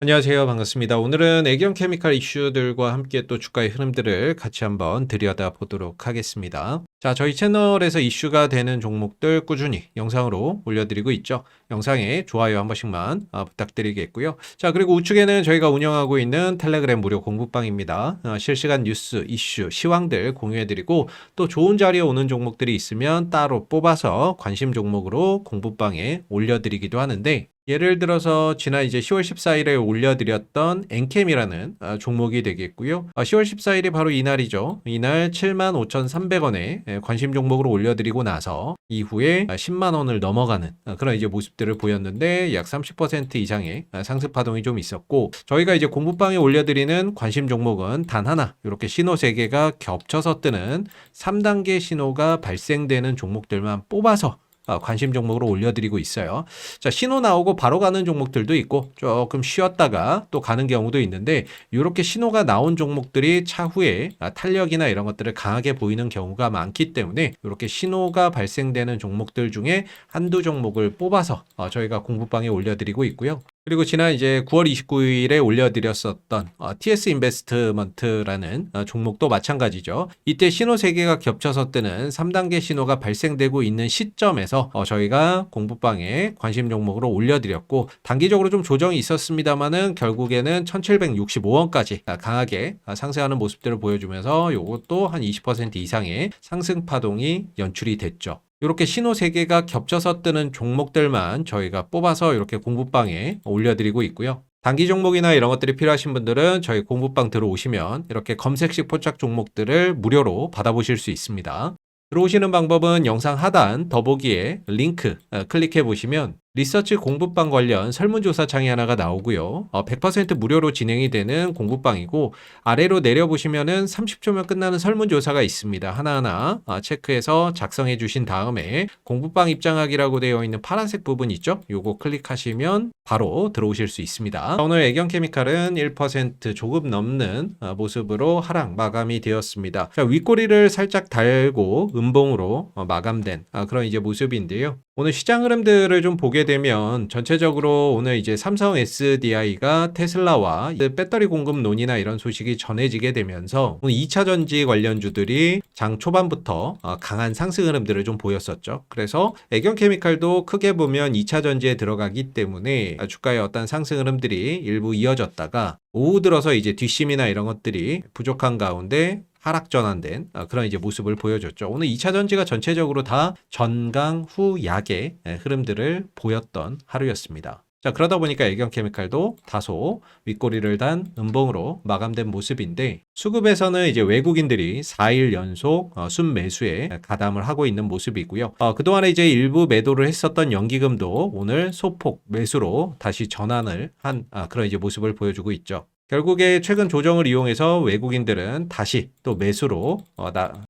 안녕하세요. 반갑습니다. 오늘은 애경 케미칼 이슈들과 함께 또 주가의 흐름들을 같이 한번 들여다보도록 하겠습니다. 자, 저희 채널에서 이슈가 되는 종목들 꾸준히 영상으로 올려드리고 있죠. 영상에 좋아요 한 번씩만 부탁드리겠고요. 자, 그리고 우측에는 저희가 운영하고 있는 텔레그램 무료 공부방입니다. 실시간 뉴스, 이슈, 시황들 공유해드리고 또 좋은 자리에 오는 종목들이 있으면 따로 뽑아서 관심 종목으로 공부방에 올려드리기도 하는데, 예를 들어서 지난 이제 10월 14일에 올려드렸던 엔캠이라는 종목이 되겠고요. 10월 14일이 바로 이날이죠. 이날 75,300원에 관심 종목으로 올려드리고 나서 이후에 10만 원을 넘어가는 그런 이제 모습들을 보였는데, 약 30% 이상의 상승 파동이 좀 있었고, 저희가 이제 공부방에 올려드리는 관심 종목은 단 하나, 이렇게 신호 3개가 겹쳐서 뜨는 3단계 신호가 발생되는 종목들만 뽑아서 관심 종목으로 올려드리고 있어요. 자, 신호 나오고 바로 가는 종목들도 있고 조금 쉬었다가 또 가는 경우도 있는데, 이렇게 신호가 나온 종목들이 차후에 탄력이나 이런 것들을 강하게 보이는 경우가 많기 때문에 이렇게 신호가 발생되는 종목들 중에 한두 종목을 뽑아서 저희가 공부방에 올려드리고 있고요. 그리고 지난 이제 9월 29일에 올려드렸었던 TS 인베스트먼트라는 종목도 마찬가지죠. 이때 신호 3개가 겹쳐서 뜨는 3단계 신호가 발생되고 있는 시점에서 저희가 공부방에 관심 종목으로 올려드렸고, 단기적으로 좀 조정이 있었습니다만은 결국에는 1765원까지 강하게 상승하는 모습들을 보여주면서 이것도 한 20% 이상의 상승 파동이 연출이 됐죠. 이렇게 신호 3개가 겹쳐서 뜨는 종목들만 저희가 뽑아서 이렇게 공부방에 올려드리고 있고요. 단기 종목이나 이런 것들이 필요하신 분들은 저희 공부방 들어오시면 이렇게 검색식 포착 종목들을 무료로 받아보실 수 있습니다. 들어오시는 방법은 영상 하단 더보기에 링크 클릭해 보시면 리서치 공부방 관련 설문조사 창이 하나가 나오고요. 100% 무료로 진행이 되는 공부방이고, 아래로 내려보시면은 30초면 끝나는 설문조사가 있습니다. 하나하나 체크해서 작성해 주신 다음에 공부방 입장하기라고 되어 있는 파란색 부분 있죠? 요거 클릭하시면 바로 들어오실 수 있습니다. 오늘 애경케미칼은 1% 조금 넘는 모습으로 하락 마감이 되었습니다. 자, 윗꼬리를 살짝 달고 음봉으로 마감된 그런 이제 모습인데요. 오늘 시장 흐름들을 좀 보게 되면 전체적으로 오늘 이제 삼성 SDI가 테슬라와 배터리 공급 논의나 이런 소식이 전해지게 되면서 오늘 2차 전지 관련주들이 장 초반부터 강한 상승 흐름들을 좀 보였었죠. 그래서 애경케미칼도 크게 보면 2차 전지에 들어가기 때문에 주가의 어떤 상승 흐름들이 일부 이어졌다가 오후 들어서 이제 뒷심이나 이런 것들이 부족한 가운데 하락 전환된 그런 이제 모습을 보여줬죠. 오늘 2차 전지가 전체적으로 다 전강 후 약의 흐름들을 보였던 하루였습니다. 자, 그러다 보니까 애경케미칼도 다소 윗꼬리를 단 음봉으로 마감된 모습인데, 수급에서는 이제 외국인들이 4일 연속 순매수에 가담을 하고 있는 모습이고요. 그동안에 이제 일부 매도를 했었던 연기금도 오늘 소폭 매수로 다시 전환을 한 그런 이제 모습을 보여주고 있죠. 결국에 최근 조정을 이용해서 외국인들은 다시 또 매수로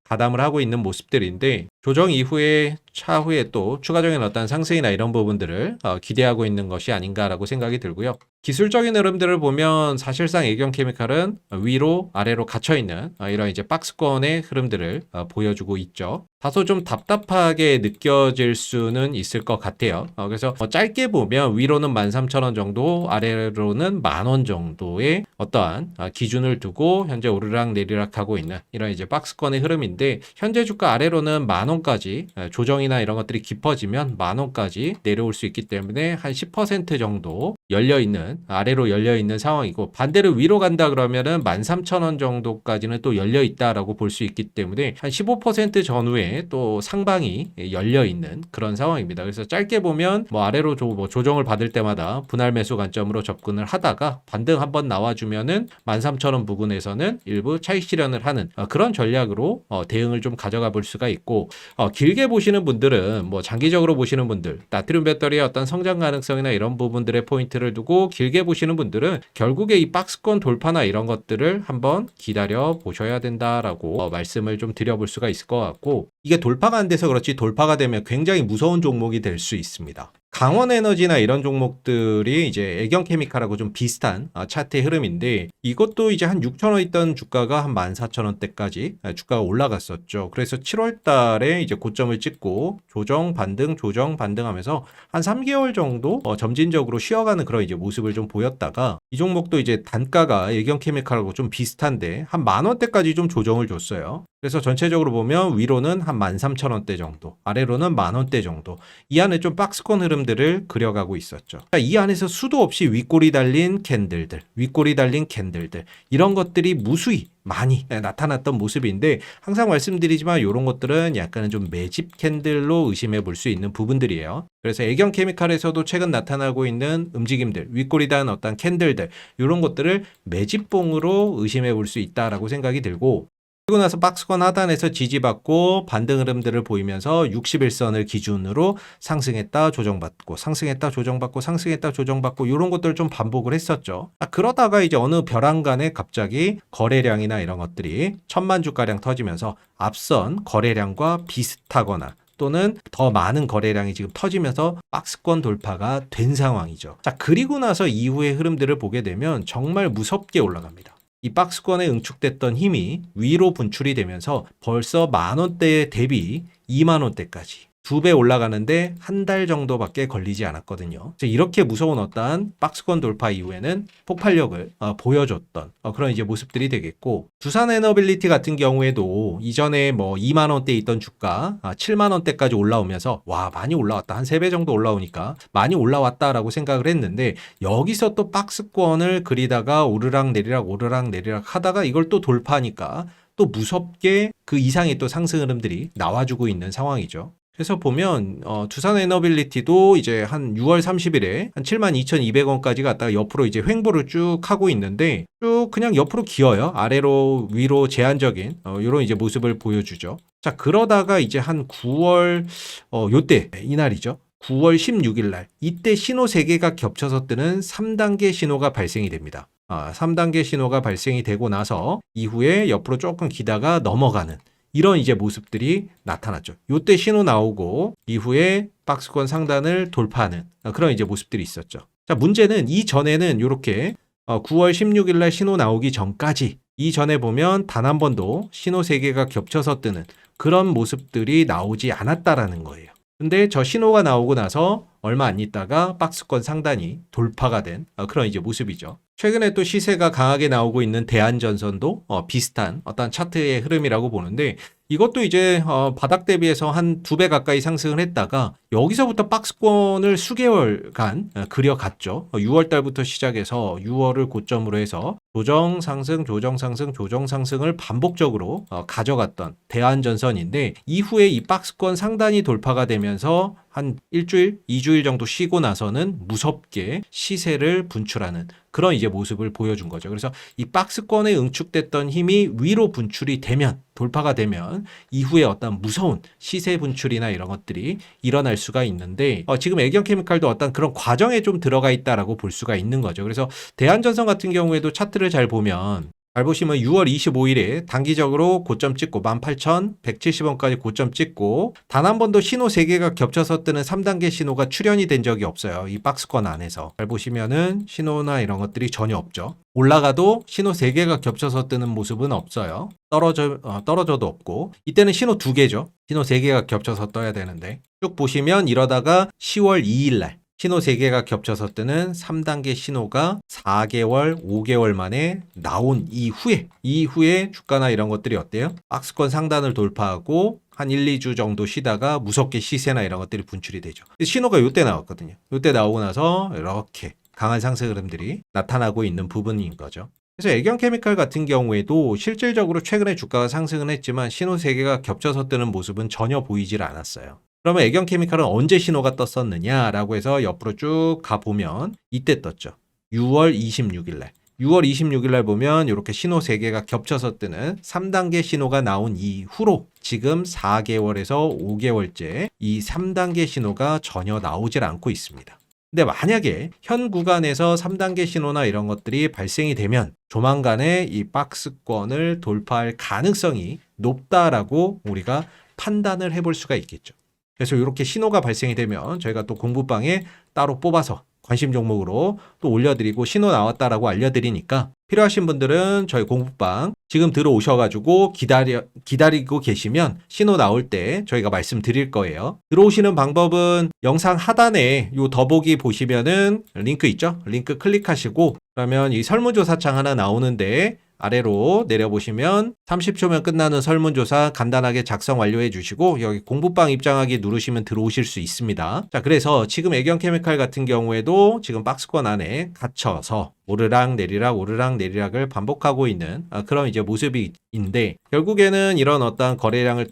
가담을 하고 있는 모습들인데, 조정 이후에 차후에 또 추가적인 어떤 상승이나 이런 부분들을 기대하고 있는 것이 아닌가라고 생각이 들고요. 기술적인 흐름들을 보면 사실상 애경케미칼은 위로 아래로 갇혀있는 이런 이제 박스권의 흐름들을 보여주고 있죠. 다소 좀 답답하게 느껴질 수는 있을 것 같아요. 그래서 짧게 보면 위로는 13,000원 정도, 아래로는 10,000원 정도의 어떠한 기준을 두고 현재 오르락 내리락 하고 있는 이런 이제 박스권의 흐름인데, 현재 주가 아래로는 10,000원까지 조정이나 이런 것들이 깊어지면 10,000원까지 내려올 수 있기 때문에 한 10% 정도 열려있는, 아래로 열려있는 상황이고, 반대로 위로 간다 그러면은 13,000원 정도까지는 또 열려있다라고 볼 수 있기 때문에 한 15% 전후에 또 상방이 열려있는 그런 상황입니다. 그래서 짧게 보면 아래로 조정을 받을 때마다 분할 매수 관점으로 접근을 하다가 반등 한번 나와주면은 13,000원 부근에서는 일부 차익 실현을 하는 그런 전략으로 대응을 좀 가져가 볼 수가 있고, 길게 보시는 분들은 장기적으로 보시는 분들, 나트륨 배터리의 어떤 성장 가능성이나 이런 부분들의 포인트를 두고 길게 보시는 분들은 결국에 이 박스권 돌파나 이런 것들을 한번 기다려 보셔야 된다라고 말씀을 좀 드려볼 수가 있을 것 같고, 이게 돌파가 안 돼서 그렇지 돌파가 되면 굉장히 무서운 종목이 될 수 있습니다. 강원에너지나 이런 종목들이 이제 애경케미칼하고 좀 비슷한 차트의 흐름인데 이것도 이제 한 6,000원 있던 주가가 한 14,000원대까지 주가가 올라갔었죠. 그래서 7월 달에 이제 고점을 찍고 조정 반등 조정 반등하면서 한 3개월 정도 점진적으로 쉬어가는 그런 이제 모습을 좀 보였다가 이 종목도 이제 단가가 애경케미칼하고 좀 비슷한데 한 10,000원대까지 좀 조정을 줬어요. 그래서 전체적으로 보면 위로는 한 13,000원대 정도, 아래로는 10,000원대 정도. 이 안에 좀 박스권 흐름들을 그려가고 있었죠. 이 안에서 수도 없이 윗골이 달린 캔들들, 윗골이 달린 캔들들 이런 것들이 무수히 많이 나타났던 모습인데 항상 말씀드리지만 이런 것들은 약간은 좀 매집 캔들로 의심해 볼 수 있는 부분들이에요. 그래서 애경케미칼에서도 최근 나타나고 있는 움직임들, 윗골이 단 어떤 캔들들 이런 것들을 매집봉으로 의심해 볼 수 있다라고 생각이 들고 그리고 나서 박스권 하단에서 지지받고 반등 흐름들을 보이면서 61선을 기준으로 상승했다 조정받고 상승했다 조정받고 상승했다 조정받고 이런 것들을 좀 반복을 했었죠. 그러다가 이제 어느 벼랑간에 갑자기 거래량이나 이런 것들이 1,000만 주가량 터지면서 앞선 거래량과 비슷하거나 또는 더 많은 거래량이 지금 터지면서 박스권 돌파가 된 상황이죠. 자, 그리고 나서 이후의 흐름들을 보게 되면 정말 무섭게 올라갑니다. 이 박스권에 응축됐던 힘이 위로 분출이 되면서 벌써 10,000원대 대비 20,000원대까지 2배 올라가는데 한 달 정도밖에 걸리지 않았거든요. 이렇게 무서운 어떠한 박스권 돌파 이후에는 폭발력을 보여줬던 그런 이제 모습들이 되겠고 두산에너빌리티 같은 경우에도 이전에 뭐 20,000원대 있던 주가 70,000원대까지 올라오면서 와 많이 올라왔다 한 3배 정도 올라오니까 많이 올라왔다라고 생각을 했는데 여기서 또 박스권을 그리다가 오르락 내리락 하다가 이걸 또 돌파하니까 또 무섭게 그 이상의 또 상승 흐름들이 나와주고 있는 상황이죠. 그래서 보면 두산에너빌리티도 이제 한 6월 30일에 한 72,200원까지 갔다가 옆으로 이제 횡보를 쭉 하고 있는데 쭉 그냥 옆으로 기어요. 아래로 위로 제한적인 이런 이제 모습을 보여주죠. 자 그러다가 이제 한 9월 요때 이날이죠. 9월 16일 날 이때 신호 3개가 겹쳐서 뜨는 3단계 신호가 발생이 됩니다. 3단계 신호가 발생이 되고 나서 이후에 옆으로 조금 기다가 넘어가는 이런 이제 모습들이 나타났죠. 요때 신호 나오고 이후에 박스권 상단을 돌파하는 그런 이제 모습들이 있었죠. 자, 문제는 이전에는 이렇게 9월 16일 날 신호 나오기 전까지 이전에 보면 단 한 번도 신호 3개가 겹쳐서 뜨는 그런 모습들이 나오지 않았다라는 거예요. 근데 저 신호가 나오고 나서 얼마 안 있다가 박스권 상단이 돌파가 된 그런 이제 모습이죠. 최근에 또 시세가 강하게 나오고 있는 대한전선도 비슷한 어떤 차트의 흐름이라고 보는데 이것도 이제 바닥 대비해서 한 2배 가까이 상승을 했다가 여기서부터 박스권을 수개월간 그려갔죠. 6월 달부터 시작해서 6월을 고점으로 해서 조정 상승 조정 상승 조정 상승을 반복적으로 가져갔던 대한전선인데 이후에 이 박스권 상단이 돌파가 되면서 한 일주일, 2주일 정도 쉬고 나서는 무섭게 시세를 분출하는 그런 이제 모습을 보여준 거죠. 그래서 이 박스권에 응축됐던 힘이 위로 분출이 되면 돌파가 되면 이후에 어떤 무서운 시세 분출이나 이런 것들이 일어날 수가 있는데 지금 애경케미칼도 어떤 그런 과정에 좀 들어가 있다라고 볼 수가 있는 거죠. 그래서 대한전선 같은 경우에도 차트를 잘 보면 잘 보시면 6월 25일에 단기적으로 고점 찍고 18,170원까지 고점 찍고 단 한 번도 신호 3개가 겹쳐서 뜨는 3단계 신호가 출현이 된 적이 없어요. 이 박스권 안에서. 잘 보시면은 신호나 이런 것들이 전혀 없죠. 올라가도 신호 3개가 겹쳐서 뜨는 모습은 없어요. 떨어져도 없고 이때는 신호 2개죠. 신호 3개가 겹쳐서 떠야 되는데 쭉 보시면 이러다가 10월 2일 날 신호 3개가 겹쳐서 뜨는 3단계 신호가 4개월, 5개월 만에 나온 이후에 주가나 이런 것들이 어때요? 박스권 상단을 돌파하고 한 1, 2주 정도 쉬다가 무섭게 시세나 이런 것들이 분출이 되죠. 신호가 요때 나왔거든요. 요때 나오고 나서 이렇게 강한 상승 흐름들이 나타나고 있는 부분인 거죠. 그래서 애경케미칼 같은 경우에도 실질적으로 최근에 주가가 상승은 했지만 신호 3개가 겹쳐서 뜨는 모습은 전혀 보이질 않았어요. 그러면 애경케미칼은 언제 신호가 떴었느냐라고 해서 옆으로 쭉 가보면 이때 떴죠. 6월 26일 날. 6월 26일 날 보면 이렇게 신호 3개가 겹쳐서 뜨는 3단계 신호가 나온 이후로 지금 4개월에서 5개월째 이 3단계 신호가 전혀 나오질 않고 있습니다. 근데 만약에 현 구간에서 3단계 신호나 이런 것들이 발생이 되면 조만간에 이 박스권을 돌파할 가능성이 높다라고 우리가 판단을 해볼 수가 있겠죠. 그래서 이렇게 신호가 발생이 되면 저희가 또 공부방에 따로 뽑아서 관심 종목으로 또 올려드리고 신호 나왔다라고 알려드리니까 필요하신 분들은 저희 공부방 지금 들어오셔가지고 기다리고 계시면 신호 나올 때 저희가 말씀드릴 거예요. 들어오시는 방법은 영상 하단에 요 더보기 보시면은 링크 있죠? 링크 클릭하시고 그러면 이 설문조사창 하나 나오는데 아래로 내려보시면 30초면 끝나는 설문조사 간단하게 작성 완료해 주시고 여기 공부방 입장하기 누르시면 들어오실 수 있습니다. 자, 그래서 지금 애경케미칼 같은 경우에도 지금 박스권 안에 갇혀서 오르락 내리락을 반복하고 있는 그런 이제 모습인데 결국에는 이런 어떤 거래량을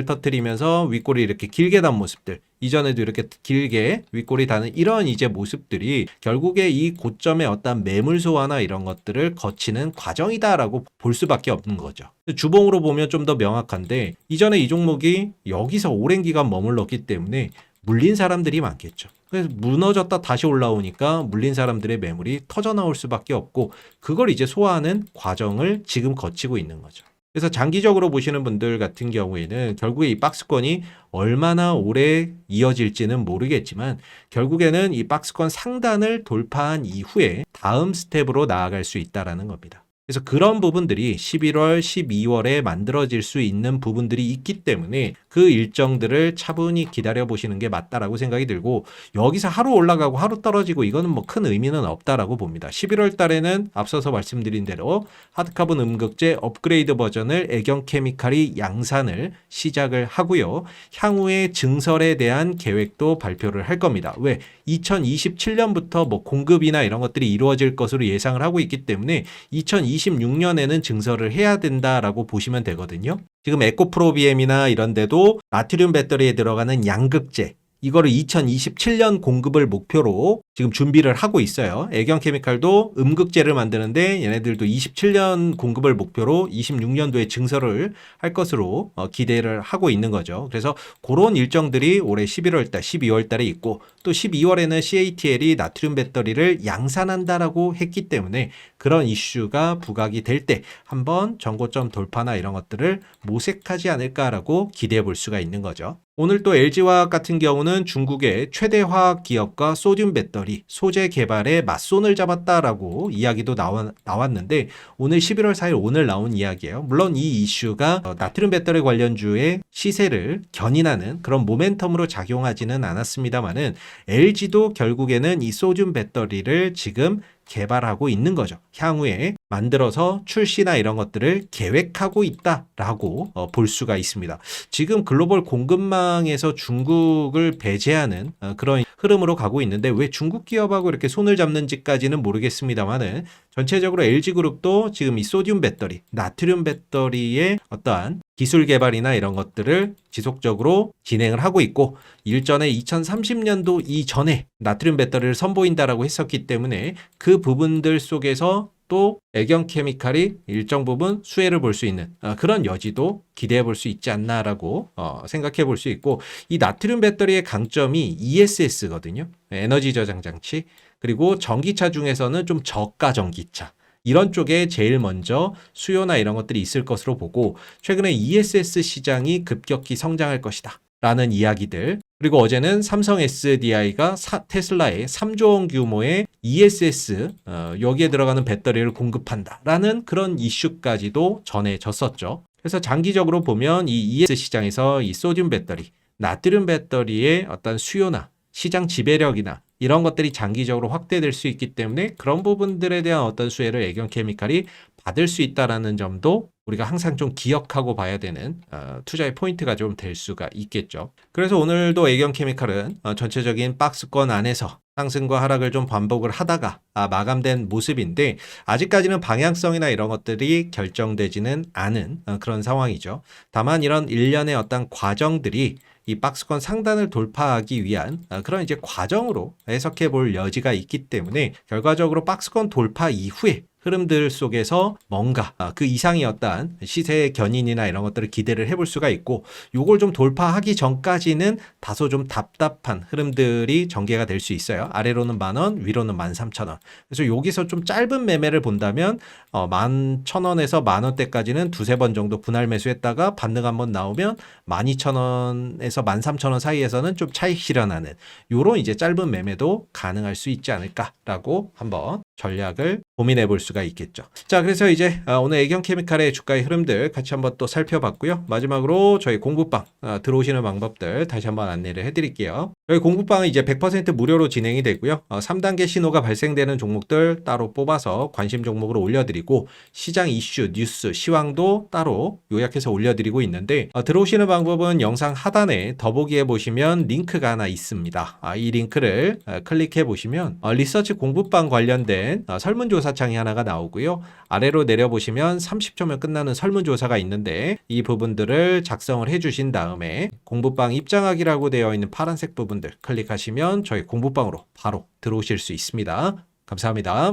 터뜨리면서 윗골이 이렇게 길게 단 모습들 이전에도 이렇게 길게 윗골이 다는 이런 이제 모습들이 결국에 이 고점의 어떤 매물 소화나 이런 것들을 거치는 과정이다라고 볼 수밖에 없는 거죠. 주봉으로 보면 좀 더 명확한데 이전에 이 종목이 여기서 오랜 기간 머물렀기 때문에 물린 사람들이 많겠죠. 그래서 무너졌다 다시 올라오니까 물린 사람들의 매물이 터져 나올 수밖에 없고 그걸 이제 소화하는 과정을 지금 거치고 있는 거죠. 그래서 장기적으로 보시는 분들 같은 경우에는 결국에 이 박스권이 얼마나 오래 이어질지는 모르겠지만 결국에는 이 박스권 상단을 돌파한 이후에 다음 스텝으로 나아갈 수 있다라는 겁니다. 그래서 그런 부분들이 11월, 12월에 만들어질 수 있는 부분들이 있기 때문에 그 일정들을 차분히 기다려 보시는 게 맞다라고 생각이 들고 여기서 하루 올라가고 하루 떨어지고 이거는 뭐 큰 의미는 없다라고 봅니다. 11월 달에는 앞서서 말씀드린 대로 하드카본 음극재 업그레이드 버전을 애경케미칼이 양산을 시작을 하고요. 향후에 증설에 대한 계획도 발표를 할 겁니다. 왜? 2027년부터 뭐 공급이나 이런 것들이 이루어질 것으로 예상을 하고 있기 때문에 2026년에는 증설을 해야 된다라고 보시면 되거든요. 지금 에코프로비엠이나 이런 데도 나트륨 배터리에 들어가는 양극재 이거를 2027년 공급을 목표로 지금 준비를 하고 있어요. 애경케미칼도 음극재를 만드는데 얘네들도 27년 공급을 목표로 26년도에 증설을 할 것으로 기대를 하고 있는 거죠. 그래서 그런 일정들이 올해 11월 달, 12월 달에 있고 또 12월에는 CATL이 나트륨 배터리를 양산한다라고 했기 때문에 그런 이슈가 부각이 될 때 한번 전고점 돌파나 이런 것들을 모색하지 않을까라고 기대해 볼 수가 있는 거죠. 오늘 또 LG화학 같은 경우는 중국의 최대 화학 기업과 소듐 배터리 소재 개발에 맞손을 잡았다라고 이야기도 나왔는데 오늘 11월 4일 오늘 나온 이야기예요. 물론 이 이슈가 나트륨 배터리 관련주의 시세를 견인하는 그런 모멘텀으로 작용하지는 않았습니다만은 LG도 결국에는 이 소듐 배터리를 지금 개발하고 있는 거죠. 향후에 만들어서 출시나 이런 것들을 계획하고 있다라고 볼 수가 있습니다. 지금 글로벌 공급망에서 중국을 배제하는 그런 흐름으로 가고 있는데 왜 중국 기업하고 이렇게 손을 잡는지까지는 모르겠습니다만은 전체적으로 LG그룹도 지금 이 소듐 배터리, 나트륨 배터리의 어떠한 기술 개발이나 이런 것들을 지속적으로 진행을 하고 있고 일전에 2030년도 이전에 나트륨 배터리를 선보인다라고 했었기 때문에 그 부분들 속에서 또 애경케미칼이 일정 부분 수혜를 볼 수 있는 그런 여지도 기대해 볼 수 있지 않나라고 생각해 볼 수 있고 이 나트륨 배터리의 강점이 ESS거든요. 에너지 저장 장치. 그리고 전기차 중에서는 좀 저가 전기차. 이런 쪽에 제일 먼저 수요나 이런 것들이 있을 것으로 보고 최근에 ESS 시장이 급격히 성장할 것이다 라는 이야기들 그리고 어제는 삼성 SDI가 테슬라의 3조 원 규모의 ESS 여기에 들어가는 배터리를 공급한다 라는 그런 이슈까지도 전해졌었죠. 그래서 장기적으로 보면 이 ESS 시장에서 이 소듐 배터리, 나트륨 배터리의 어떤 수요나 시장 지배력이나 이런 것들이 장기적으로 확대될 수 있기 때문에 그런 부분들에 대한 어떤 수혜를 애경케미칼이 받을 수 있다는 점도 우리가 항상 좀 기억하고 봐야 되는 투자의 포인트가 좀 될 수가 있겠죠. 그래서 오늘도 애경케미칼은 전체적인 박스권 안에서 상승과 하락을 좀 반복을 하다가 마감된 모습인데 아직까지는 방향성이나 이런 것들이 결정되지는 않은 그런 상황이죠. 다만 이런 일련의 어떤 과정들이 이 박스권 상단을 돌파하기 위한 그런 이제 과정으로 해석해 볼 여지가 있기 때문에 결과적으로 박스권 돌파 이후에 흐름들 속에서 뭔가 그 이상이었던 시세의 견인이나 이런 것들을 기대를 해볼 수가 있고, 요걸 좀 돌파하기 전까지는 다소 좀 답답한 흐름들이 전개가 될 수 있어요. 아래로는 10,000원, 위로는 13,000원. 그래서 여기서 좀 짧은 매매를 본다면 11,000원에서 10,000원대까지는 두세 번 정도 분할 매수했다가 반등 한번 나오면 12,000원에서 13,000원 사이에서는 좀 차익 실현하는 요런 이제 짧은 매매도 가능할 수 있지 않을까라고 한번 전략을 고민해 볼 수가 있겠죠. 자, 그래서 이제 오늘 애경케미칼의 주가의 흐름들 같이 한번 또 살펴봤고요. 마지막으로 저희 공부방 들어오시는 방법들 다시 한번 안내를 해드릴게요. 여기 공부방은 이제 100% 무료로 진행이 되고요. 3단계 신호가 발생되는 종목들 따로 뽑아서 관심 종목으로 올려드리고, 시장 이슈, 뉴스, 시황도 따로 요약해서 올려드리고 있는데, 들어오시는 방법은 영상 하단에 더보기에 보시면 링크가 하나 있습니다. 이 링크를 클릭해 보시면 리서치 공부방 관련된 설문조사 창이 하나가 나오고요. 아래로 내려보시면 30초면 끝나는 설문조사가 있는데, 이 부분들을 작성을 해주신 다음에 공부방 입장하기라고 되어 있는 파란색 부분들 클릭하시면 저희 공부방으로 바로 들어오실 수 있습니다. 감사합니다.